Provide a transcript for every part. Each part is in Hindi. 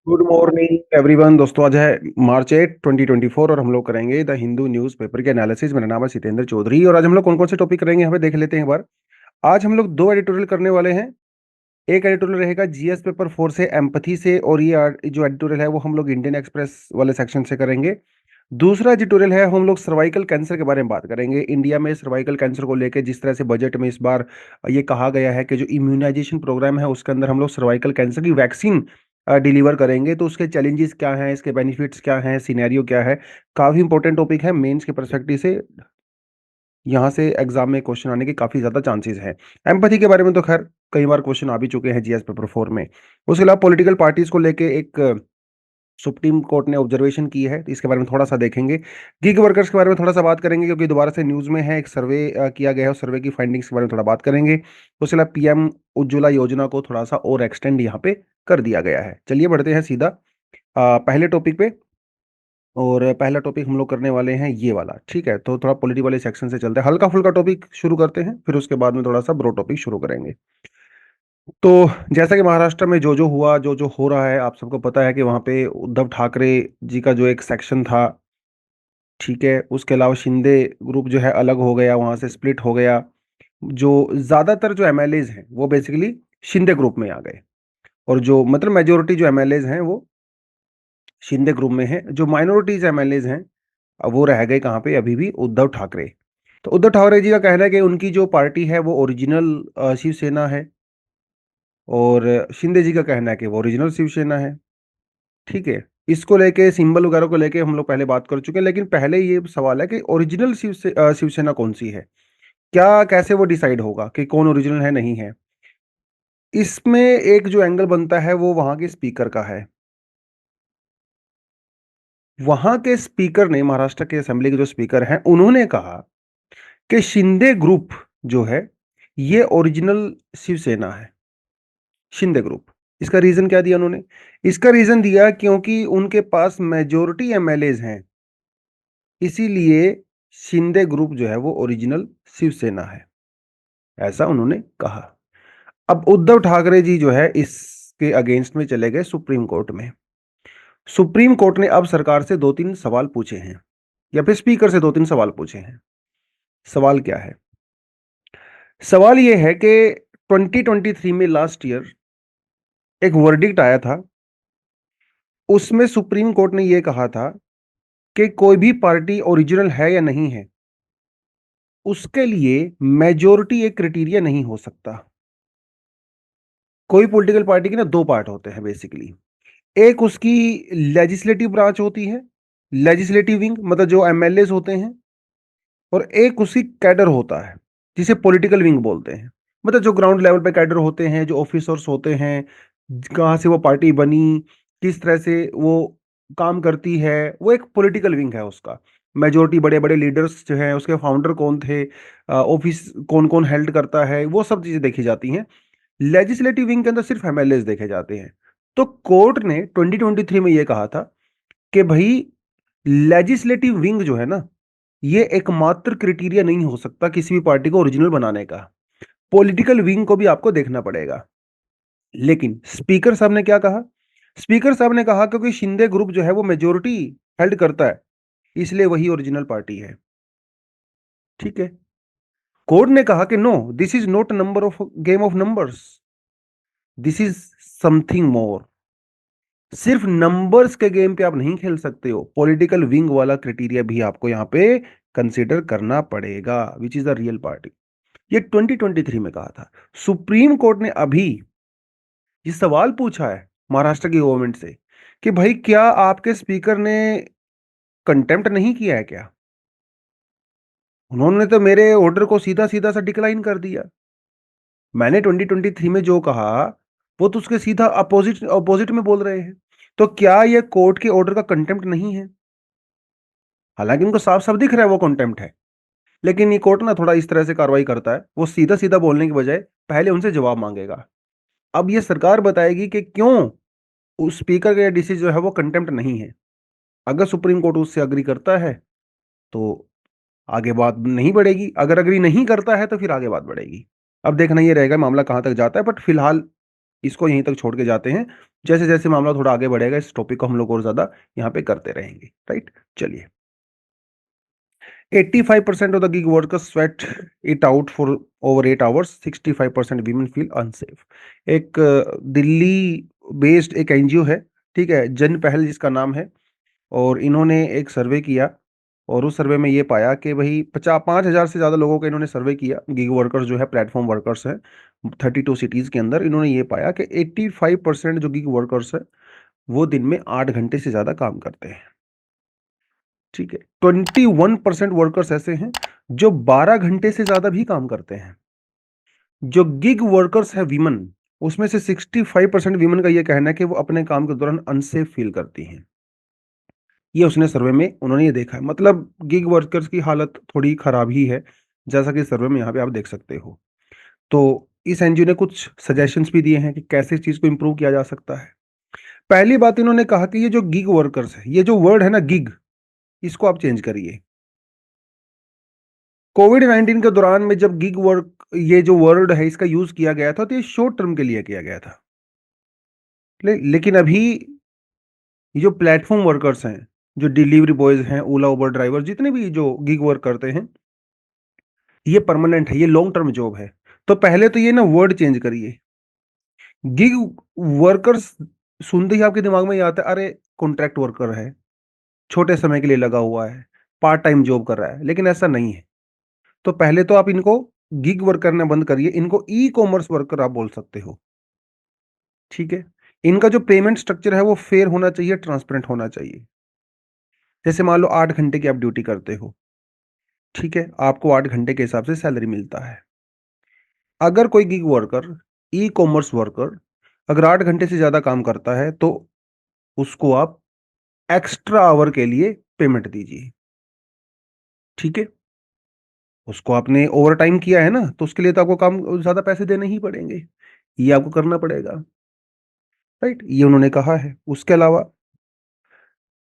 Good morning everyone. दोस्तों, आज है मार्च 8 2024 और हम लोग करेंगे द हिंदू न्यूज़पेपर के एनालिसिस। मेरा नाम है सितेंद्र चौधरी और आज हम लोग कौन कौन से टॉपिक करेंगे हमें देख लेते हैं एक बार। आज हम लोग दो एडिटोरियल करने वाले हैं। एक एडिटोरियल रहेगा जीएस पेपर 4 से एम्पथी से, और ये जो एडिटोरियल है वो हम लोग इंडियन एक्सप्रेस वाले सेक्शन से करेंगे। दूसरा एडिटोरियल है, हम लोग सर्वाइकल कैंसर के बारे में बात करेंगे। इंडिया में सर्वाइकल कैंसर को लेकर जिस तरह से बजट में इस बार ये कहा गया है कि जो इम्यूनाइजेशन प्रोग्राम है उसके अंदर हम लोग सर्वाइकल कैंसर की वैक्सीन डिलीवर करेंगे, तो उसके चैलेंजेस क्या हैं, इसके बेनिफिट्स क्या हैं, सिनेरियो क्या है। काफ़ी इंपॉर्टेंट टॉपिक है मेंस के पर्सपेक्टिव से। यहाँ से एग्जाम में क्वेश्चन आने के काफ़ी ज़्यादा चांसेस हैं। एम्पैथी के बारे में तो खैर कई बार क्वेश्चन आ भी चुके हैं जीएस पेपर 4 में। उसके अलावा पॉलिटिकल पार्टीज को लेके एक सुप्रीम कोर्ट ने ऑब्जर्वेशन की है, तो इसके बारे में थोड़ा सा देखेंगे। गिग वर्कर्स के बारे में थोड़ा सा बात करेंगे क्योंकि दोबारा से न्यूज़ में है, एक सर्वे किया गया है, उस सर्वे की फाइंडिंग्स के बारे में थोड़ा बात करेंगे। उसके अलावा पीएम उज्ज्वला योजना को थोड़ा सा और एक्सटेंड यहाँ पे कर दिया गया है। चलिए बढ़ते हैं सीधा पहले टॉपिक पे। और पहला टॉपिक हम लोग करने वाले हैं ये वाला, ठीक है। तो थोड़ा पॉलिटी वाले सेक्शन से चलते हैं, हल्का फुल्का टॉपिक शुरू करते हैं, फिर उसके बाद में थोड़ा सा ब्रो टॉपिक शुरू करेंगे। तो जैसा कि महाराष्ट्र में जो जो हुआ, जो जो हो रहा है, आप सबको पता है कि वहाँ पे उद्धव ठाकरे जी का जो एक सेक्शन था, ठीक है, उसके अलावा शिंदे ग्रुप जो है अलग हो गया, वहाँ से स्प्लिट हो गया। जो ज़्यादातर जो एमएलएज हैं वो बेसिकली शिंदे ग्रुप में आ गए, और जो मतलब मेजोरिटी जो एमएलएज हैं वो शिंदे ग्रुप में हैं। जो माइनॉरिटीज एमएलएज हैं अब वो रह गए कहाँ पे, अभी भी उद्धव ठाकरे। तो उद्धव ठाकरे जी का कहना है कि उनकी जो पार्टी है वो ओरिजिनल शिवसेना है, और शिंदे जी का कहना है कि वो ओरिजिनल शिवसेना है, ठीक है। इसको लेके सिंबल वगैरह को लेके हम लोग पहले बात कर चुके हैं, लेकिन पहले ये सवाल है कि ओरिजिनल शिवसेना कौन सी है, क्या कैसे वो डिसाइड होगा कि कौन ओरिजिनल है नहीं है। इसमें एक जो एंगल बनता है वो वहां के स्पीकर का है। वहां के स्पीकर ने, महाराष्ट्र के असेंबली के जो स्पीकर हैं, उन्होंने कहा कि शिंदे ग्रुप जो है ये ओरिजिनल शिवसेना है, शिंदे ग्रुप। इसका रीजन क्या दिया उन्होंने? इसका रीजन दिया क्योंकि उनके पास मेजोरिटी एमएलएज हैं, इसीलिए शिंदे ग्रुप जो है वो ओरिजिनल शिवसेना है, ऐसा उन्होंने कहा। अब उद्धव ठाकरे जी जो है इसके अगेंस्ट में चले गए सुप्रीम कोर्ट में। सुप्रीम कोर्ट ने अब सरकार से दो तीन सवाल पूछे हैं, या फिर स्पीकर से दो तीन सवाल पूछे हैं। सवाल क्या है? सवाल यह है कि 2023 में लास्ट ईयर एक वर्डिक्ट आया था, उसमें सुप्रीम कोर्ट ने यह कहा था कि कोई भी पार्टी ओरिजिनल है या नहीं है, उसके लिए मेजोरिटी एक क्राइटेरिया नहीं हो सकता। कोई पॉलिटिकल पार्टी के ना दो पार्ट होते हैं बेसिकली। एक उसकी लेजिस्लेटिव ब्रांच होती है, लेजिस्लेटिव विंग, मतलब जो एमएलएज होते हैं, और एक उसकी कैडर होता है जिसे पॉलिटिकल विंग बोलते हैं। मतलब जो ग्राउंड लेवल पे कैडर होते हैं, जो ऑफिसर्स होते हैं, कहाँ से वो पार्टी बनी, किस तरह से वो काम करती है, वो एक पॉलिटिकल विंग है उसका। मेजोरिटी बड़े बड़े लीडर्स जो हैं, उसके फाउंडर कौन थे, ऑफिस कौन कौन हेल्ड करता है, वो सब चीजें देखी जाती हैं। लेजिस्लेटिव विंग के अंदर सिर्फ एमएलएस देखे जाते हैं। तो कोर्ट ने 2023 में ये कहा था कि भाई लेजिस्लेटिव विंग जो है ना, ये एकमात्र क्राइटेरिया नहीं हो सकता किसी भी पार्टी को ओरिजिनल बनाने का। पॉलिटिकल विंग को भी आपको देखना पड़ेगा। लेकिन स्पीकर साहब ने क्या कहा? स्पीकर साहब ने कहा क्योंकि शिंदे ग्रुप जो है वो मेजोरिटी हेल्ड करता है, इसलिए वही ओरिजिनल पार्टी है, ठीक है। कोर्ट ने कहा कि no, this is not number of game of numbers, this is something more. सिर्फ नंबर्स के गेम पे आप नहीं खेल सकते हो, पॉलिटिकल विंग वाला क्राइटेरिया भी आपको यहाँ पे कंसीडर करना पड़ेगा, which is the real party. ये 2023 में कहा था। सुप्रीम कोर्ट ने अभी ये सवाल पूछा है महाराष्ट्र की गवर्नमेंट से कि भाई क्या आपके स्पीकर ने कंटेम्प्ट नहीं किया है क्या? उन्होंने तो मेरे ऑर्डर को सीधा सीधा सा डिक्लाइन कर दिया। मैंने 2023 में जो कहा वो तो उसके सीधा अपोजिट अपोजिट में बोल रहे हैं। तो क्या ये कोर्ट के ऑर्डर का कंटेम्प्ट नहीं है? हालांकि उनको साफ साफ दिख रहा है वो कंटेम्प्ट है, लेकिन ये कोर्ट ना थोड़ा इस तरह से कार्रवाई करता है, वो सीधा सीधा बोलने की बजाय पहले उनसे जवाब मांगेगा। अब ये सरकार बताएगी कि क्यों उस स्पीकर का डिसीजन जो है वो कंटेम्प्ट नहीं है। अगर सुप्रीम कोर्ट उससे अग्री करता है तो आगे बात नहीं बढ़ेगी, अगर अग्री नहीं करता है तो फिर आगे बात बढ़ेगी। अब देखना ये रहेगा मामला कहां तक जाता है, बट फिलहाल इसको यहीं तक छोड़ के जाते हैं। जैसे जैसे मामला थोड़ा आगे बढ़ेगा इस टॉपिक को हम लोग और ज्यादा यहाँ पे करते रहेंगे, राइट। चलिए, 85% of the gig workers sweat it out for over 8 hours. 65% women feel unsafe. एक दिल्ली बेस्ड एक एनजीओ है, ठीक है, जन पहल जिसका नाम है, और इन्होंने एक सर्वे किया, और उस सर्वे में ये पाया कि भाई 5,000 से ज़्यादा लोगों का इन्होंने सर्वे किया, गिग वर्कर्स जो है प्लेटफॉर्म वर्कर्स हैं 32 सिटीज़ के अंदर। इन्होंने ये पाया कि 85% जो गिग वर्कर्स है वो दिन में 8 घंटे से ज़्यादा काम करते हैं, ठीक है। 21% वर्कर्स ऐसे हैं जो 12 घंटे से ज्यादा भी काम करते हैं। जो गिग वर्कर्स है वीमन, उसमें से 65% वीमन का यह कहना है कि वो अपने काम के दौरान अनसेफ फील करती हैं। ये उसने सर्वे में उन्होंने ये देखा है, मतलब गिग वर्कर्स की हालत थोड़ी खराब ही है, जैसा कि सर्वे में यहाँ पे आप देख सकते हो। तो इस एनजीओ ने कुछ सजेशंस भी दिए हैं कि कैसे इस चीज को इंप्रूव किया जा सकता है। पहली बात इन्होंने कहा कि ये जो गिग वर्कर्स है, ये जो वर्ड है ना गिग, इसको आप चेंज करिए। कोविड-19 के दौरान में जब गिग वर्क, ये जो वर्ड है इसका यूज किया गया था, तो ये शॉर्ट टर्म के लिए किया गया था। लेकिन अभी ये जो प्लेटफॉर्म वर्कर्स हैं, जो डिलीवरी बॉयज हैं, ओला उबर ड्राइवर, जितने भी जो गिग वर्क करते हैं, ये परमानेंट है, ये लॉन्ग टर्म जॉब है। तो पहले तो ये ना वर्ड चेंज करिए। गिग वर्कर्स सुनते ही आपके दिमाग में ये आता है, अरे कॉन्ट्रैक्ट वर्कर है, छोटे समय के लिए लगा हुआ है, पार्ट टाइम जॉब कर रहा है, लेकिन ऐसा नहीं है। तो पहले तो आप इनको गिग वर्क करना बंद करिए, इनको ई कॉमर्स वर्कर आप बोल सकते हो, ठीक है। इनका जो पेमेंट स्ट्रक्चर है वो फेयर होना चाहिए, ट्रांसपेरेंट होना चाहिए। जैसे मान लो 8 घंटे की आप ड्यूटी करते हो, ठीक है, आपको 8 घंटे के हिसाब से सैलरी मिलता है। अगर कोई gig worker, e commerce worker अगर 8 घंटे से ज्यादा काम करता है, तो उसको आप एक्स्ट्रा आवर के लिए पेमेंट दीजिए, ठीक है। उसको आपने ओवर टाइम किया है ना, तो उसके लिए तो आपको काम ज्यादा पैसे देने ही पड़ेंगे, ये आपको करना पड़ेगा, राइट। ये उन्होंने कहा है। उसके अलावा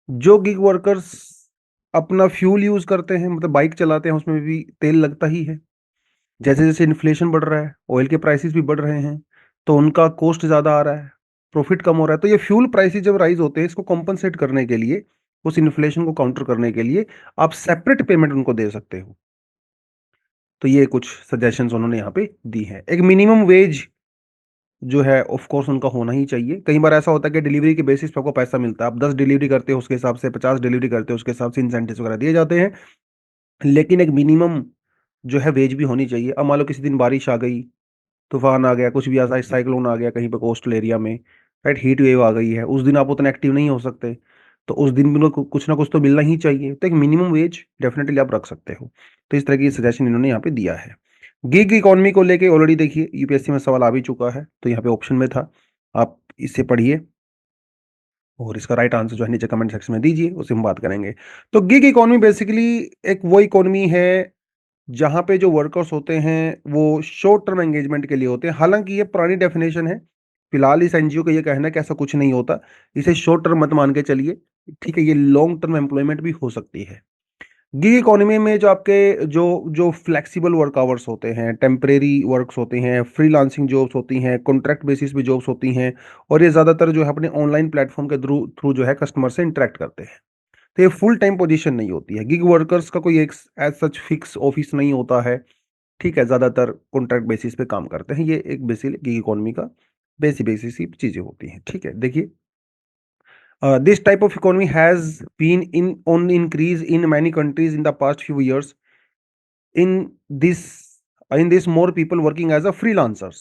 जो गिग वर्कर्स अपना फ्यूल यूज करते हैं, मतलब बाइक चलाते हैं, उसमें भी तेल लगता ही है। जैसे जैसे इन्फ्लेशन बढ़ रहा है, ऑयल के प्राइसेस भी बढ़ रहे हैं, तो उनका कॉस्ट ज्यादा आ रहा है, प्रॉफिट कम हो रहा है। तो ये फ्यूल प्राइसेस जब राइज होते हैं, इसको कॉम्पनसेट करने के लिए, उस इन्फ्लेशन को काउंटर करने के लिए आप सेपरेट पेमेंट उनको दे सकते हो। तो ये कुछ सजेशंस उन्होंने यहाँ पे दी है। एक मिनिमम वेज जो है ऑफ कोर्स उनका होना ही चाहिए। कई बार ऐसा होता है कि डिलीवरी के बेसिस पे आपको पैसा मिलता है, आप 10 डिलीवरी करते हो उसके हिसाब से, 50 डिलीवरी करते हो उसके हिसाब से इंसेंटिव्स वगैरह दिए जाते हैं। लेकिन एक मिनिमम जो है वेज भी होनी चाहिए। अब मान लो किसी दिन बारिश आ गई, तूफान आ गया, कुछ भी ऐसा साइक्लोन आ गया कहीं पे कोस्टल एरिया में, राइट, हीट वेव आ गई है, उस दिन आप उतना एक्टिव नहीं हो सकते, तो उस दिन भी उनको कुछ ना कुछ तो मिलना ही चाहिए। तो एक मिनिमम वेज डेफिनेटली आप रख सकते हो। तो इस तरह की सजेशन इन्होंने यहाँ पे दिया है। गिग इकोनॉमी को लेके ऑलरेडी देखिए यूपीएससी में सवाल आ भी चुका है, तो यहाँ पे ऑप्शन में था, आप इसे पढ़िए और इसका राइट आंसर जो है नीचे कमेंट सेक्शन में दीजिए, उसे हम बात करेंगे। तो गिग इकोनॉमी बेसिकली एक वो इकोनॉमी है जहां पे जो वर्कर्स होते हैं वो शॉर्ट टर्म एंगेजमेंट के लिए होते हैं। हालांकि ये पुरानी डेफिनेशन है, फिलहाल इस एनजीओ का ये कहना है कि ऐसा कुछ नहीं होता, इसे शॉर्ट टर्म मत मान के चलिए, ठीक है। ये लॉन्ग टर्म एम्प्लॉयमेंट भी हो सकती है। गिग इकोनॉमी में जो आपके जो जो फ्लेक्सिबल वर्क आवर्स होते हैं, टेम्परेरी वर्क्स होते हैं, फ्रीलांसिंग जॉब्स होती हैं, कॉन्ट्रैक्ट बेसिस पे जॉब्स होती हैं, और ये ज़्यादातर जो है अपने ऑनलाइन प्लेटफॉर्म के थ्रू थ्रू जो है कस्टमर से इंटरेक्ट करते हैं। तो ये फुल टाइम पोजीशन नहीं होती है। गिग वर्कर्स का कोई एक एज सच फिक्स ऑफिस नहीं होता है, ठीक है, ज़्यादातर कॉन्ट्रैक्ट बेसिस पे काम करते हैं। ये एक बेसिक गिग इकोनॉमी का बेसिक सी चीज़ें होती हैं, ठीक है। देखिए, this type of economy has been in on increase in many countries in the past few years. In this more people working as a freelancers.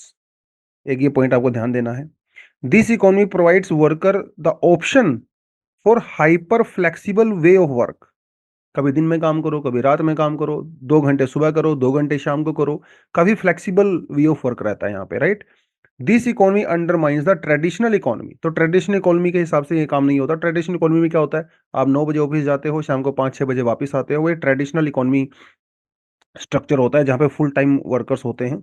एक ये पॉइंट आपको ध्यान देना है। This economy provides worker the option for hyper flexible way of work. कभी दिन में काम करो, कभी रात में काम करो, 2 घंटे सुबह करो, 2 घंटे शाम को करो, काफी फ्लेक्सिबल वे ऑफ वर्क रहता है यहाँ पे, right. This economy undermines the traditional economy. तो ट्रेडिशनल इकोनॉमी के हिसाब से ये काम नहीं होता। ट्रेडिशनल इकोनॉमी में क्या होता है, आप 9 बजे ऑफिस जाते हो, शाम को 5-6 बजे वापस आते हो, वो ट्रेडिशनल इकोनॉमी स्ट्रक्चर होता है जहाँ पे फुल टाइम वर्कर्स होते हैं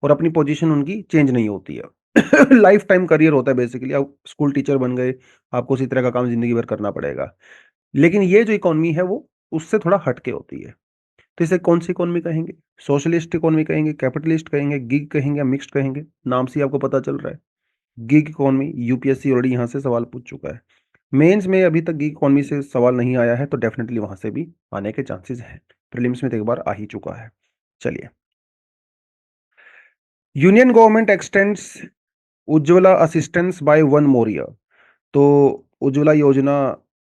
और अपनी पोजीशन उनकी चेंज नहीं होती है। लाइफ टाइम करियर होता है बेसिकली। आप स्कूल टीचर बन गए, आपको उसी तरह का काम जिंदगी भर करना पड़ेगा। लेकिन ये जो इकोनॉमी है वो उससे थोड़ा हटके होती है। तो इसे कौन सी इकोनॉमी कहेंगे, सोशलिस्ट इकोनॉमी कहेंगे, कैपिटलिस्ट कहेंगे, गिग कहेंगे या मिक्स्ड कहेंगे, नाम से ही आपको पता चल रहा है। गिग इकोनॉमी, यूपीएससी ऑलरेडी यहाँ से सवाल पूछ चुका है। मेंस में अभी तक गिग इकोनॉमी से सवाल नहीं आया है, तो डेफिनेटली वहां से भी आने के चांसेस हैं। प्रीलिम्स में तो एक बार आ ही चुका है। चलिए, union government extends Ujjwala assistance by 1 more year। तो उज्ज्वला योजना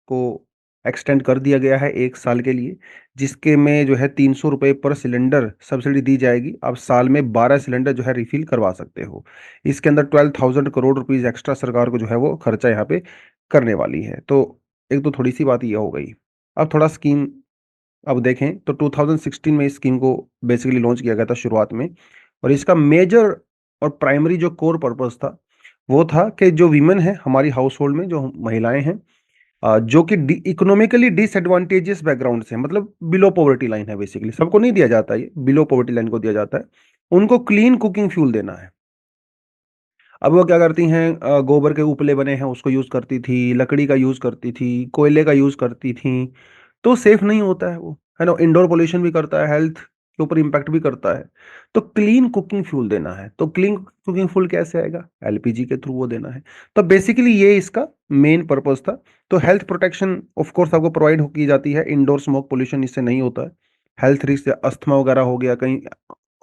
को एक्सटेंड कर दिया गया है 1 साल के लिए, जिसके में जो है 300 रुपये पर सिलेंडर सब्सिडी दी जाएगी। आप साल में 12 सिलेंडर जो है रिफिल करवा सकते हो। इसके अंदर 12,000 करोड़ रुपीज एक्स्ट्रा सरकार को जो है वो खर्चा यहाँ पे करने वाली है। तो एक तो थोड़ी सी बात ये हो गई। अब थोड़ा स्कीम अब देखें तो 2016 में इस स्कीम को बेसिकली लॉन्च किया गया था शुरुआत में। और इसका मेजर और प्राइमरी जो कोर पर्पस था वो था कि जो वीमेन है हमारी हाउस होल्ड में, जो महिलाएं हैं जो कि इकोनॉमिकली डिसएडवांटेजेस बैकग्राउंड से हैं, मतलब बिलो पॉवर्टी लाइन है, बेसिकली सबको नहीं दिया जाता, ये बिलो पॉवर्टी लाइन को दिया जाता है, उनको क्लीन कुकिंग फ्यूल देना है। अब वो क्या करती हैं, गोबर के उपले बने हैं उसको यूज करती थी, लकड़ी का यूज करती थी, कोयले का यूज करती थी। तो सेफ नहीं होता है वो, है ना, इंडोर पोल्यूशन भी करता है, हेल्थ के ऊपर इम्पैक्ट भी करता है। तो क्लीन कुकिंग फ्यूल देना है, तो क्लीन कुकिंग फ्यूल कैसे आएगा, एलपीजी के थ्रू वो देना है। तो बेसिकली ये इसका मेन पर्पस था। तो हेल्थ प्रोटेक्शन ऑफ कोर्स आपको प्रोवाइड हो की जाती है, इंडोर स्मोक पोल्यूशन इससे नहीं होता है। हेल्थ रिस्क, अस्थमा वगैरह हो गया, कहीं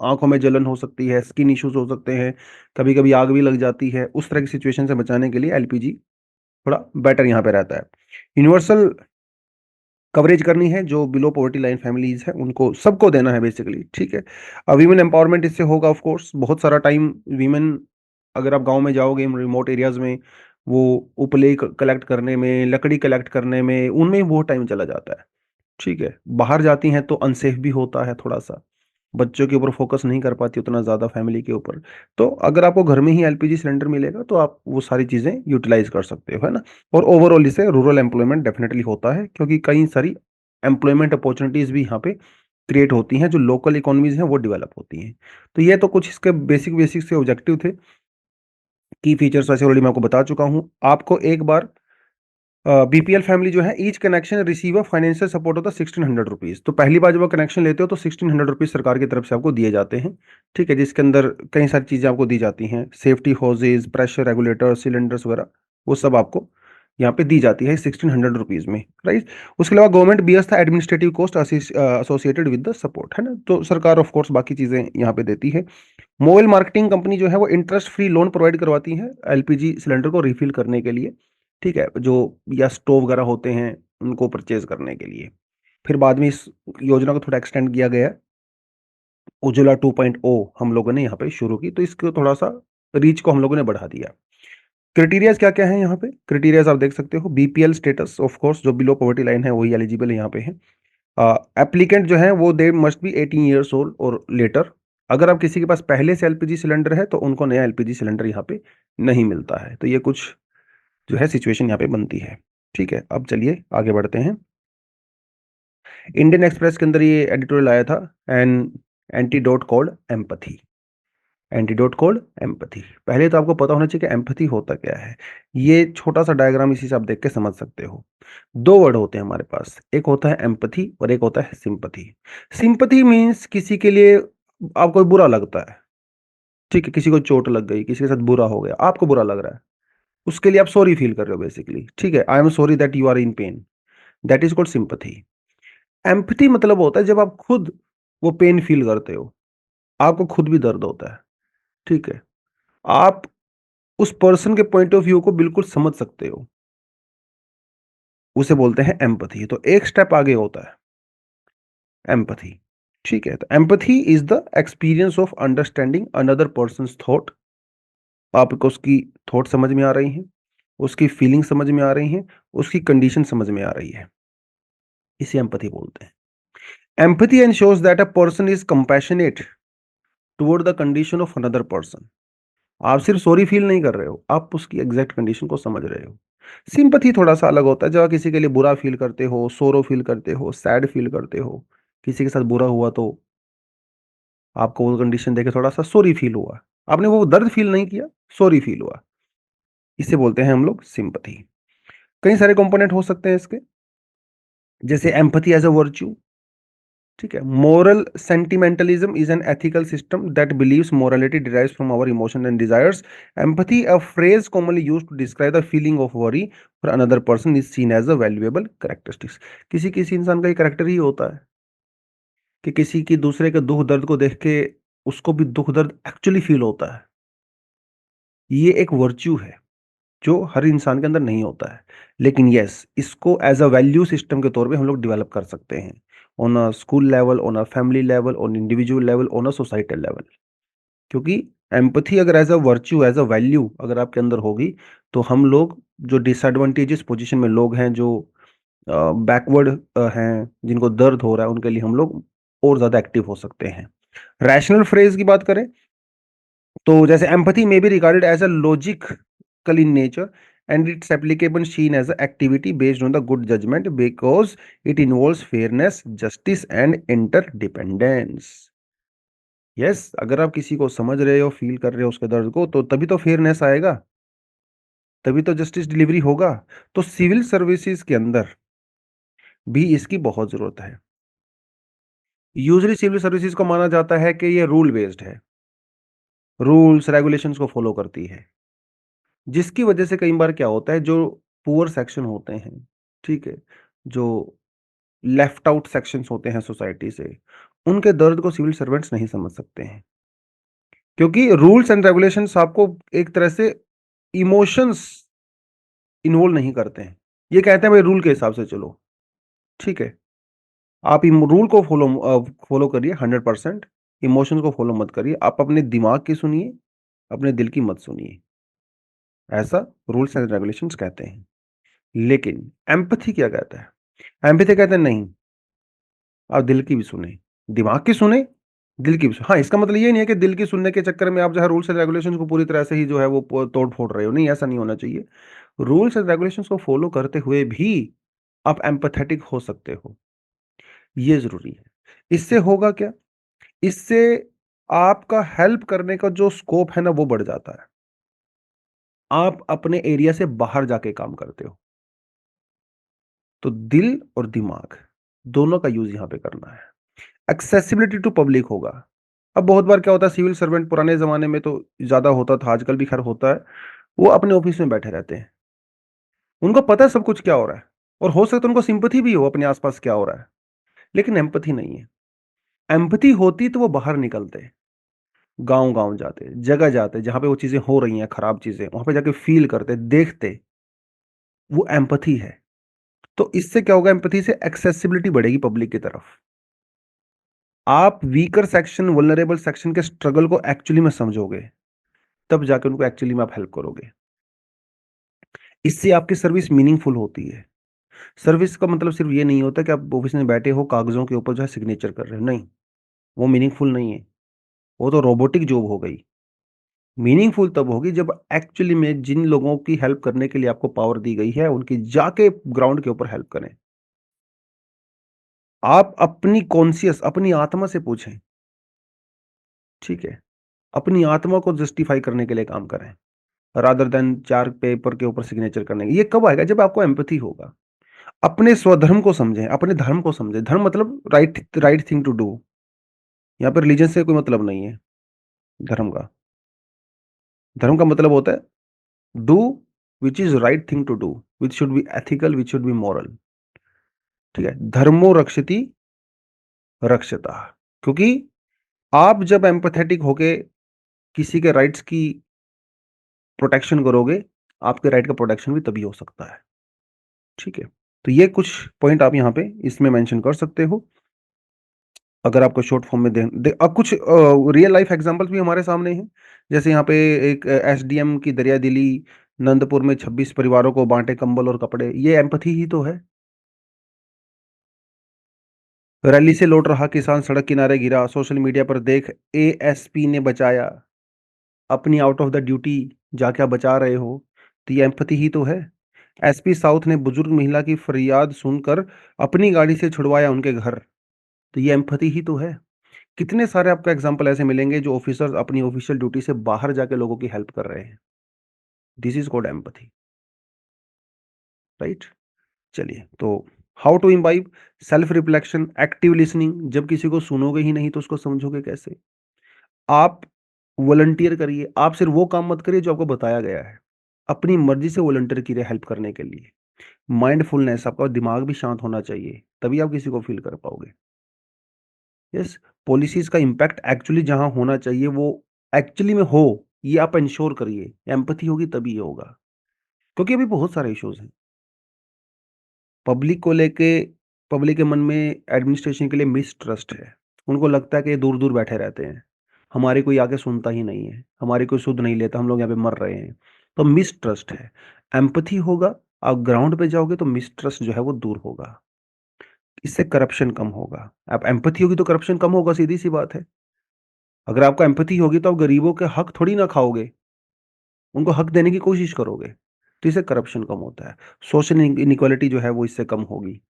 आंखों में जलन हो सकती है, स्किन इश्यूज हो सकते हैं, कभी कभी आग भी लग जाती है, उस तरह की सिचुएशन से बचाने के लिए एलपीजी थोड़ा बेटर यहाँ पे रहता है। यूनिवर्सल कवरेज करनी है, जो बिलो पॉवर्टी लाइन फैमिलीज है उनको सबको देना है बेसिकली, ठीक है। वीमेन एम्पावरमेंट इससे होगा ऑफ कोर्स। बहुत सारा टाइम वीमेन, अगर आप गांव में जाओगे रिमोट एरियाज में, वो उपले कलेक्ट करने में, लकड़ी कलेक्ट करने में, उनमें बहुत टाइम चला जाता है, ठीक है। बाहर जाती हैं तो अनसेफ भी होता है थोड़ा सा, बच्चों के ऊपर फोकस नहीं कर पाती उतना ज़्यादा, फैमिली के ऊपर। तो अगर आपको घर में ही एलपीजी सिलेंडर मिलेगा तो आप वो सारी चीज़ें यूटिलाइज कर सकते हो, है ना। और ओवरऑल इससे रूरल एम्प्लॉयमेंट डेफिनेटली होता है, क्योंकि कई सारी एम्प्लॉयमेंट अपॉर्चुनिटीज़ भी यहाँ पे क्रिएट होती हैं, जो लोकल इकोनॉमीज हैं वो डेवलप होती हैं। तो ये तो कुछ इसके बेसिक बेसिक से ऑब्जेक्टिव थे। की फीचर्स वैसे ऑलरेडी मैं आपको बता चुका हूँ। आपको एक बार बीपीएल फैमिली जो है, each connection receive a financial support होता है 1600 रुपीज। तो पहली बार जब आप कनेक्शन लेते हो तो 1600 रुपीज सरकार की तरफ से आपको दिए जाते हैं, ठीक है, जिसके अंदर कई सारी चीजें आपको दी जाती हैं, सेफ्टी होजेज, प्रेशर रेगुलेटर, सिलेंडर्स वगैरह, वो सब आपको यहाँ पे दी जाती है 1600 रुपीज में, राइट। उसके अलावा गवर्नमेंट बीएस था administrative cost associated with the support, है ना। तो सरकार ऑफ कोर्स बाकी चीजें यहाँ पे देती है। मोबाइल मार्केटिंग कंपनी जो है वो इंटरेस्ट फ्री लोन प्रोवाइड करवाती है एलपीजी सिलेंडर को रिफिल करने के लिए, ठीक है, जो या स्टोव वगैरह होते हैं उनको परचेज करने के लिए। फिर बाद में इस योजना को थोड़ा एक्सटेंड किया गया, उज्ज्वला 2.0 हम लोगों ने यहाँ पे शुरू की, तो इसको थोड़ा सा रीच को हम लोगों ने बढ़ा दिया। क्राइटेरियाज क्या क्या है यहाँ पे, क्राइटेरियाज आप देख सकते हो। बीपीएल स्टेटस, ऑफ कोर्स जो बिलो पॉवर्टी लाइन है वही एलिजिबल यहाँ पे है। एप्लीकेंट जो है वो they must be 18 years old और लेटर। अगर आप किसी के पास पहले से एलपीजी सिलेंडर है तो उनको नया एलपीजी सिलेंडर यहाँ पे नहीं मिलता है। तो ये कुछ जो है सिचुएशन यहाँ पे बनती है, ठीक है। अब चलिए आगे बढ़ते हैं। इंडियन एक्सप्रेस के अंदर ये एडिटोरियल आया था, an antidote called empathy. Antidote called empathy, पहले तो आपको पता होना चाहिए कि एम्पथी होता क्या है। ये छोटा सा डायग्राम इसी से आप देख के समझ सकते हो। दो वर्ड होते हैं हमारे पास, एक होता है एम्पथी और एक होता है सिंपथी। सिंपथी मीन्स किसी के लिए आपको बुरा लगता है, ठीक है, किसी को चोट लग गई, किसी के साथ बुरा हो गया, आपको बुरा लग रहा है, उसके लिए आप सॉरी फील कर रहे हो बेसिकली, ठीक है, I am sorry that you are in pain, that is called sympathy. Empathy मतलब होता है जब आप खुद वो पेन फील करते हो, आपको खुद भी दर्द होता है, ठीक है, आप उस पर्सन के पॉइंट ऑफ व्यू को बिल्कुल समझ सकते हो, उसे बोलते हैं एम्पथी। तो एक स्टेप आगे होता है एम्पथी, ठीक है। तो empathy is the experience of understanding another persons thought. आपको उसकी थॉट समझ में आ रही हैं, उसकी फीलिंग समझ में आ रही हैं, उसकी कंडीशन समझ में आ रही है, इसे एम्पथी बोलते हैं। Empathy ensures that a person is compassionate toward the condition of another person. आप सिर्फ सॉरी फील नहीं कर रहे हो, आप उसकी एग्जैक्ट कंडीशन को समझ रहे हो। सिंपथी थोड़ा सा अलग होता है, जब आप किसी के लिए बुरा फील करते हो, सोरो फील करते हो, सैड फील करते हो, किसी के साथ बुरा हुआ तो आपको वो कंडीशन देखे थोड़ा सा सॉरी फील हुआ, आपने वो दर्द फील नहीं किया, सॉरी फील हुआ, इसे बोलते हैं हम लोग सिंपथी। कई सारे कंपोनेंट हो सकते हैं इसके, जैसे एम्पथी एज अ वर्च्यू, ठीक है। Moral sentimentalism is an ethical system that believes morality derives from our emotion and desires. Empathy, a phrase commonly used to describe the feeling of worry for another person, is seen as a valuable characteristics. किसी किसी इंसान का ये कैरेक्टर ही होता है कि किसी की दूसरे के दुख दर्द को देख के उसको भी दुख दर्द एक्चुअली फील होता है। ये एक वर्च्यू है जो हर इंसान के अंदर नहीं होता है। लेकिन यस, इसको एज अ वैल्यू सिस्टम के तौर पे हम लोग डेवलप कर सकते हैं, on a school level, on a family level, on individual level, on a societal level. क्योंकि एम्पथी अगर as a virtue, as a value अगर आपके अंदर होगी, तो हम लोग जो डिसएडवांटेजेस पोजीशन में लोग हैं, जो बैकवर्ड हैं, जिनको दर्द हो रहा है, उनके लिए हम लोग और ज्यादा एक्टिव हो सकते हैं। रैशनल फ्रेज की बात करें तो जैसे empathy may be regarded as a logical in nature and it's applicable seen as a activity based on the good judgement because it involves fairness, justice and interdependence. Yes, अगर आप किसी को समझ रहे हो, फील कर रहे हो उसके दर्द को, तो तभी तो फेयरनेस आएगा, तभी तो जस्टिस डिलीवरी होगा। तो सिविल सर्विसेज के अंदर भी इसकी बहुत जरूरत है। यूजली सिविल सर्विसेज को माना जाता है कि ये रूल बेस्ड है, रूल्स रेगुलेशंस को फॉलो करती है, जिसकी वजह से कई बार क्या होता है, जो पुअर सेक्शन होते हैं, ठीक है, जो लेफ्ट आउट सेक्शंस होते हैं सोसाइटी से, उनके दर्द को सिविल सर्वेंट्स नहीं समझ सकते हैं, क्योंकि रूल्स एंड रेगुलेशंस आपको एक तरह से इमोशंस इन्वॉल्व नहीं करते हैं। ये कहते हैं भाई रूल के हिसाब से चलो, ठीक है, आप रूल को फॉलो करिए 100%, इमोशंस को फॉलो मत करिए, आप अपने दिमाग की सुनिए, अपने दिल की मत सुनिए, ऐसा रूल्स एंड रेगुलेशंस कहते हैं। लेकिन एम्पथी क्या कहता है? एम्पैथी कहते हैं नहीं, आप दिल की भी सुने, दिमाग की सुने, दिल की भी सुने। हाँ, इसका मतलब ये नहीं है कि दिल की सुनने के चक्कर में आप जो है रूल्स एंड रेगुलेशंस को पूरी तरह से ही जो है वो तोड़ फोड़ रहे हो, नहीं, ऐसा नहीं होना चाहिए। रूल्स एंड रेगुलेशंस को फॉलो करते हुए भी आप एम्पैथेटिक हो सकते हो, ये जरूरी है। इससे होगा क्या? इससे आपका हेल्प करने का जो स्कोप है ना, वो बढ़ जाता है। आप अपने एरिया से बाहर जाके काम करते हो, तो दिल और दिमाग दोनों का यूज यहां पे करना है। एक्सेसिबिलिटी टू पब्लिक होगा। अब बहुत बार क्या होता है, सिविल सर्वेंट पुराने जमाने में तो ज्यादा होता था, आजकल भी खैर होता है, वो अपने ऑफिस में बैठे रहते हैं, उनको पता है सब कुछ क्या हो रहा है, और हो सकता है उनको सिंपथी भी हो अपने आसपास क्या हो रहा है, लेकिन एम्पथी नहीं है। एम्पथी होती तो वो बाहर निकलते, गांव गांव जाते, जगह जाते जहां पे वो चीजें हो रही हैं, खराब चीजें, वहां पे जाके फील करते, देखते, वो एम्पथी है। तो इससे क्या होगा, एम्पथी से एक्सेसिबिलिटी बढ़ेगी पब्लिक की तरफ। आप वीकर सेक्शन, वल्नरेबल सेक्शन के स्ट्रगल को एक्चुअली में समझोगे, तब जाके उनको एक्चुअली में आप हेल्प करोगे। इससे आपकी सर्विस मीनिंगफुल होती है। सर्विस का मतलब सिर्फ ये नहीं होता कि आप ऑफिस में बैठे हो, कागजों के ऊपर जो है सिग्नेचर कर रहे हो, नहीं, वो मीनिंगफुल नहीं है, वो तो रोबोटिक जॉब हो गई। मीनिंगफुल तब होगी जब एक्चुअली में जिन लोगों की हेल्प करने के लिए आपको पावर दी गई है, उनकी जाके ग्राउंड के ऊपर हेल्प करें। आप अपनी कॉन्शियस, अपनी आत्मा से पूछें, ठीक है, अपनी आत्मा को जस्टिफाई करने के लिए काम करें, रादर देन चार पेपर के ऊपर सिग्नेचर करने के। ये कब आएगा? जब आपको एम्पैथी होगा। अपने स्वधर्म को समझें, अपने धर्म को समझें। धर्म मतलब right, right thing to do. यहाँ पर रिलीजन से कोई मतलब नहीं है धर्म का। धर्म का मतलब होता है do which is right thing to do, which should be ethical, which should be moral, ठीक है। धर्मो रक्षति रक्षता। क्योंकि आप जब एम्पैथेटिक होके किसी के राइट्स की प्रोटेक्शन करोगे, आपके राइट का प्रोटेक्शन भी तभी हो सकता है, ठीक है। तो ये कुछ पॉइंट आप यहाँ पे इसमें मेंशन कर सकते हो, अगर आपको शॉर्ट फॉर्म में अब कुछ रियल लाइफ एग्जांपल्स भी हमारे सामने हैं। जैसे यहाँ पे एक एसडीएम की दरिया दिली, नंदपुर में 26 परिवारों को बांटे कंबल और कपड़े, ये एम्पथी ही तो है। रैली से लौट रहा किसान सड़क किनारे गिरा, सोशल मीडिया पर देख एएसपी ने बचाया। अपनी आउट ऑफ द ड्यूटी जाके आप बचा रहे हो, तो ये एम्पथी ही तो है। एसपी साउथ ने बुजुर्ग महिला की फरियाद सुनकर अपनी गाड़ी से छुड़वाया उनके घर, तो ये एम्पथी ही तो है। कितने सारे आपको एग्जाम्पल ऐसे मिलेंगे जो ऑफिसर्स अपनी ऑफिशियल ड्यूटी से बाहर जाके लोगों की हेल्प कर रहे हैं। This is called empathy, right. चलिए, तो how to imbibe? Self reflection, active listening, जब किसी को सुनोगे ही नहीं तो उसको समझोगे कैसे? आप वॉलंटियर करिए, आप सिर्फ वो काम मत करिए जो आपको बताया गया है। अपनी मर्ज़ी से वॉलंटियर कीजिए हेल्प करने के लिए। माइंडफुलनेस, आपका दिमाग भी शांत होना चाहिए, तभी आप किसी को फ़ील कर पाओगे। यस, पॉलिसीज़ का इम्पैक्ट एक्चुअली जहाँ होना चाहिए वो एक्चुअली में हो, ये आप एन्श्योर करिए। एम्पैथी होगी तभी ये होगा। क्योंकि अभी बहुत सारे इश्यूज़ हैं। पब्लिक को लेके पब्लिक के मन में एडमिनिस्ट्रेशन के लिए मिसट्रस्ट है। उनको लगता है कि ये दूर-दूर बैठे रहते हैं। हमारी कोई आके सुनता ही नहीं है। हमारी कोई सुध नहीं लेता, हम लोग यहाँ पे मर रहे हैं। तो मिसट्रस्ट है। एम्पैथी होगा, आप ग्राउंड पे जाओगे तो मिसट्रस्ट जो है वो दूर होगा। इससे करप्शन कम होगा। आप एम्पैथी होगी तो करप्शन कम होगा, सीधी-सी बात है। अगर आपको एम्पैथी होगी तो आप गरीबों के हक थोड़ी ना खाओगे, उनको हक देने की कोशिश करोगे। तो इससे करप्शन कम होता है। सोशल इनइक्वालिटी जो है वो इससे कम होगी।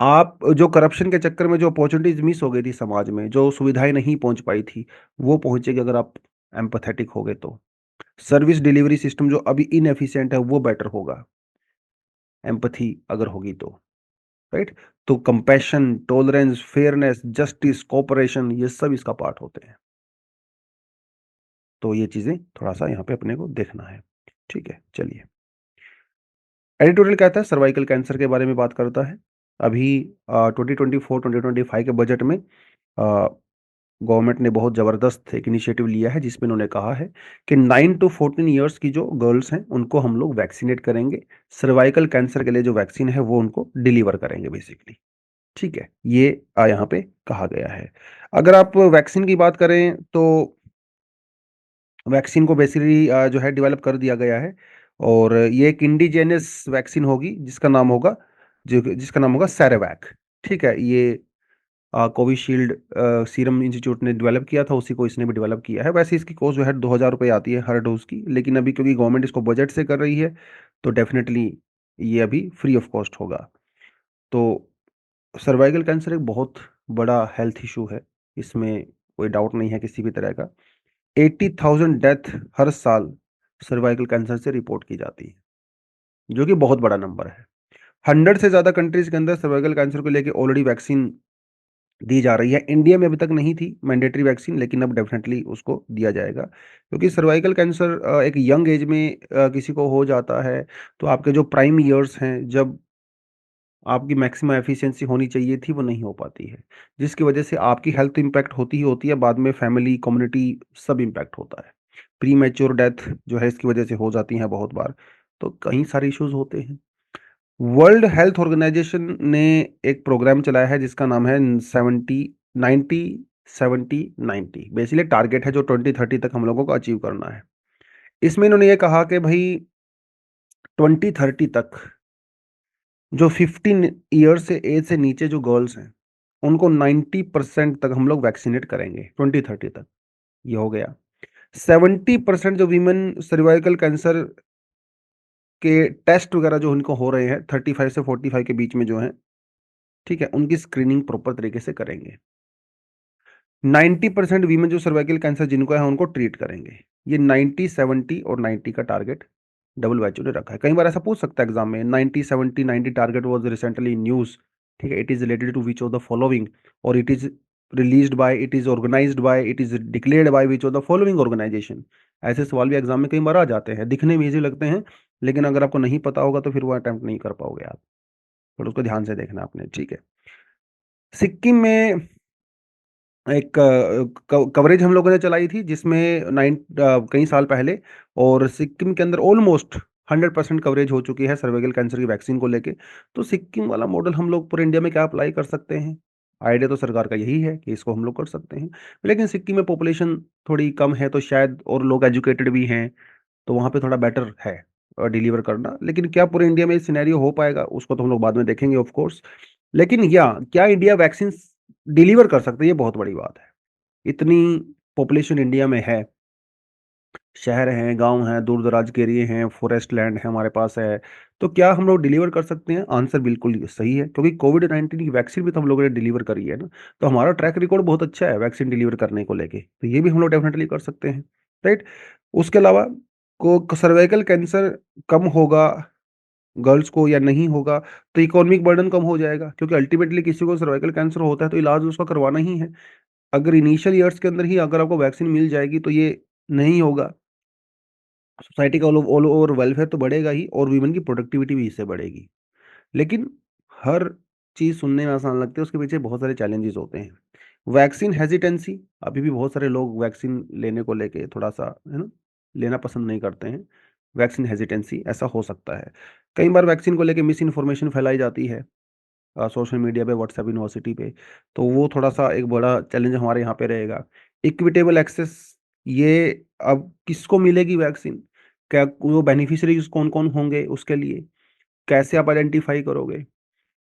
आप जो करप्शन के चक्कर में जो अपॉर्च्युनिटीज़ मिस हो गई थी समाज में, जो सुविधाएँ नहीं पहुँच पाई थी, वो पहुँचेगी अगर आप एम्पैथेटिक होगे तो। सर्विस डिलीवरी सिस्टम जो अभी इनएफिशिएंट है, वो बेटर होगा, एम्पैथी अगर होगी तो, राइट? तो compassion, tolerance, fairness, justice, cooperation, ये सब इसका पार्ट होते हैं। तो ये चीज़ें थोड़ा-सा यहाँ पे अपने को देखना है। ठीक है, चलिए। एडिटोरियल कहता है सर्वाइकल कैंसर के बारे में बात करता है। अभी 2024-2025 के बजट में गवर्नमेंट ने बहुत ज़बरदस्त एक इनिशिएटिव लिया है जिसमें उन्होंने कहा है कि 9 टू 14 इयर्स की जो गर्ल्स हैं उनको हम लोग वैक्सीनेट करेंगे। सर्वाइकल कैंसर के लिए जो वैक्सीन है वो उनको डिलीवर करेंगे बेसिकली। ठीक है, ये यहाँ पे कहा गया है। अगर आप वैक्सीन की बात करें तो वैक्सीन को बेसिकली जो है डेवलप कर दिया गया है और ये एक इंडिजिनस वैक्सीन होगी जिसका नाम होगा सेरेवैक। ठीक है, ये कोविशील्ड सीरम इंस्टीट्यूट ने डेवलप किया था, उसी को इसने भी डेवलप किया है। वैसे इसकी कॉस्ट जो है ₹2000 आती है हर डोज़ की, लेकिन अभी क्योंकि गवर्नमेंट इसको बजट से कर रही है, तो डेफ़िनेटली ये अभी फ्री ऑफ कॉस्ट होगा। तो सर्वाइकल कैंसर एक बहुत बड़ा हेल्थ इश्यू है, इसमें कोई डाउट नहीं है किसी भी तरह का। 80,000 डेथ हर साल सर्वाइकल कैंसर से रिपोर्ट की जाती है, जो कि बहुत बड़ा नंबर है। 100 से ज़्यादा कंट्रीज़ के अंदर सर्वाइकल कैंसर को लेके ऑलरेडी वैक्सीन दी जा रही है। इंडिया में अभी तक नहीं थी मैंडेटरी वैक्सीन, लेकिन अब डेफ़िनेटली उसको दिया जाएगा। क्योंकि सर्वाइकल कैंसर एक यंग एज में किसी को हो जाता है, तो आपके जो प्राइम ईयर्स हैं, जब आपकी मैक्सिमम एफिशिएंसी होनी चाहिए थी, वो नहीं हो पाती है। जिसकी वजह से आपकी हेल्थ तो इम्पैक्ट होती ही होती है, बाद में फैमिली, कम्युनिटी सब इम्पैक्ट होता है। प्रीमैच्योर डेथ जो है इसकी वजह से हो जाती है बहुत बार, तो कई सारे इश्यूज़ होते हैं। वर्ल्ड हेल्थ ऑर्गेनाइजेशन ने एक प्रोग्राम चलाया है जिसका नाम है 70-90-70-90। बेसिकली टारगेट है जो 2030 तक हम लोगों को अचीव करना है। इसमें इन्होंने ये कहा कि भई 2030 तक जो 15 ईयर से एज से नीचे जो गर्ल्स हैं, उनको 90% तक हम लोग वैक्सीनेट करेंगे 2030 तक। ये हो गया। 70% जो वीमेन सर्वाइकल कैंसर के टेस्ट वगैरह जो उनको हो रहे हैं 35 से 45 के बीच में जो हैं, ठीक है, उनकी स्क्रीनिंग प्रॉपर तरीके से करेंगे। 90% वीमेन जो सर्वाइकल कैंसर जिनको है उनको ट्रीट करेंगे। ये 90, 70 और 90 का टारगेट WHO ने रखा है। कई बार ऐसा पूछ सकता है एग्जाम में 90, 70, 90 target was recently in news. ठीक है, it is related to which of the following और it is released by, it is organised by, it is declared by which of the following organisation. ऐसे सवाल भी एग्जाम में कई बार आ जाते हैं। दिखने में ईज़ी लगते हैं, लेकिन अगर आपको नहीं पता होगा तो फिर वो अटेम्प्ट नहीं कर पाओगे आप। तो उसको ध्यान से देखना आपने, ठीक है। सिक्किम में एक कवरेज हम लोगों ने चलाई थी जिसमें कई साल पहले, और सिक्किम के अंदर ऑलमोस्ट 100% कवरेज हो चुकी है सर्वाइकल कैंसर की वैक्सीन को लेके। तो सिक्किम वाला मॉडल हम लोग पूरे इंडिया में क्या अप्लाई कर सकते हैं? आइडिया तो सरकार का यही है कि इसको हम लोग कर सकते हैं। लेकिन सिक्किम में पॉपुलेशन थोड़ी कम है तो शायद, और लोग एजुकेटेड भी हैं, तो वहाँ पे थोड़ा बेटर है डिलीवर करना। लेकिन क्या पूरे इंडिया में ये सिनेरियो हो पाएगा? उसको तो हम लोग बाद में देखेंगे ऑफ कोर्स। लेकिन क्या इंडिया वैक्सीन्स डिलीवर कर सकता है? ये बहुत बड़ी बात है। इतनी पॉपुलेशन इंडिया में है, शहर हैं, गाँव हैं, दूर-दराज के एरिये हैं, फॉरेस्ट लैंड है हमारे पास है, तो क्या हम लोग डिलीवर कर सकते हैं? आंसर बिल्कुल ये सही है, क्योंकि कोविड-19 की वैक्सीन भी तो हम लोगों ने डिलीवर करी है ना, तो हमारा ट्रैक रिकॉर्ड बहुत अच्छा है वैक्सीन डिलीवर करने को लेके, तो ये भी हम लोग डेफ़िनेटली कर सकते हैं, राइट? उसके अलावा को सर्वाइकल कैंसर कम होगा गर्ल्स को या नहीं होगा, तो इकोनॉमिक बर्डन कम हो जाएगा, क्योंकि अल्टीमेटली किसी को सर्वाइकल कैंसर होता है तो इलाज उसका करवाना ही है। अगर इनिशियल ईयर्स के अंदर ही अगर आपको वैक्सीन मिल जाएगी तो ये नहीं होगा, सोसाइटी का ऑल ओवर वेलफेयर तो बढ़ेगा ही और वीमेन की प्रोडक्टिविटी भी इससे बढ़ेगी। लेकिन हर चीज़ सुनने में आसान लगती है, उसके पीछे बहुत सारे चैलेंजेस होते हैं। वैक्सीन हेजिटेंसी, अभी भी बहुत सारे लोग वैक्सीन लेने को लेके थोड़ा-सा, है ना, लेना पसंद नहीं करते हैं। वैक्सीन हेजिटेंसी ऐसा हो सकता है। कई बार वैक्सीन को लेके मिस इन्फॉर्मेशन फैलाई जाती है सोशल मीडिया पे, व्हाट्सएप यूनिवर्सिटी पे, तो वो थोड़ा-सा एक बड़ा चैलेंज हमारे यहाँ पे रहेगा। इक्विटेबल एक्सेस, ये अब किसको मिलेगी वैक्सीन? क्या वो बेनिफिशियरीज़ कौन-कौन होंगे उसके लिए? कैसे आप आइडेंटिफ़ाई करोगे?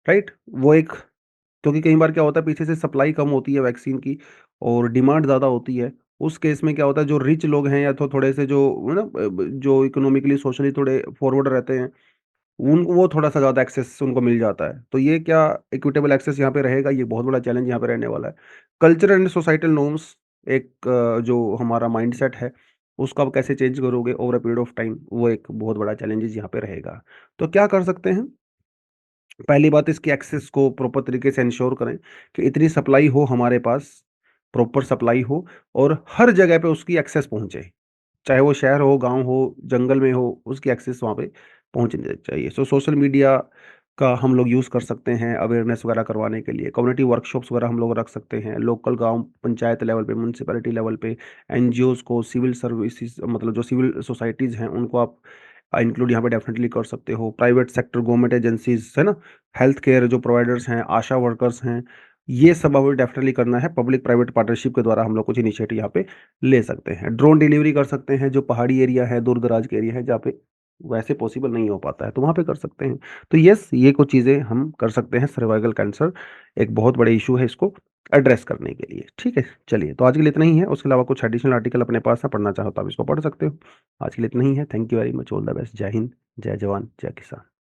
राइट? वो एक, क्योंकि कई बार क्या होता है पीछे से सप्लाई कम होती है वैक्सीन की और डिमांड ज़्यादा होती है। उस केस में क्या होता है, जो रिच लोग हैं या तो थोड़े से जो है ना, जो इकोनॉमिकली सोशली थोड़े फॉरवर्ड रहते हैं, उन वो थोड़ा-सा ज़्यादा एक्सेस उनको मिल जाता है। तो ये क्या इक्विटेबल एक्सेस यहाँ पे रहेगा, ये बहुत बड़ा चैलेंज यहाँ पे रहने वाला है। कल्चरल एंड सोसाइटल नॉर्म्स, एक जो हमारा माइंडसेट है, उसको आप कैसे चेंज करोगे over a period of time, वो एक बहुत बड़ा चैलेंजेज़ यहाँ पे रहेगा। तो क्या कर सकते हैं? पहली बात, इसकी एक्सेस को प्रॉपर तरीके से इंश्योर करें कि इतनी सप्लाई हो हमारे पास, प्रॉपर सप्लाई हो और हर जगह पे उसकी एक्सेस पहुँचे। चाहे वो शहर हो, गाँव हो, जंगल में हो, उसकी एक्सेस वहाँ पे पहुँचनी चाहिए। सो सोशल मीडिया का हम लोग यूज़ कर सकते हैं अवेयरनेस वगैरह करवाने के लिए। कम्युनिटी वर्कशॉप्स वगैरह हम लोग रख सकते हैं। लोकल गाँव पंचायत लेवल पे, म्युनिसिपैलिटी लेवल पे, एनजीओज़ को, सिविल सर्विसेज़, मतलब जो सिविल सोसाइटीज़ हैं, उनको आप इंक्लूड यहाँ पे डेफ़िनेटली कर सकते हो। प्राइवेट सेक्टर, गवर्नमेंट एजेंसीज़, है ना? हेल्थ केयर जो प्रोवाइडर्स हैं, आशा वर्कर्स हैं, ये सब हमें डेफ़िनेटली करना है। पब्लिक प्राइवेट पार्टनरशिप के द्वारा हम लोग कुछ इनिशिएटिव यहाँ पे ले सकते हैं। ड्रोन डिलीवरी कर सकते हैं, जो पहाड़ी एरिया है, दूर-दराज के एरिया है, जहाँ पे वैसे पॉसिबल नहीं हो पाता है, तो वहाँ पे कर सकते हैं। तो येस, ये कुछ चीज़ें हम कर सकते हैं। सर्वाइकल कैंसर एक बहुत बड़े इश्यू है, इसको एड्रेस करने के लिए। ठीक है? चलिए, तो आज के लिए इतना ही है। उसके अलावा कुछ एडिशनल आर्टिकल अपने पास है, पढ़ना चाहो तो आप इसको पढ़ सकते हो। आज के लिए इतना ही है। Thank you very much. All the best. जय हिंद, जय जवान, जय किसान।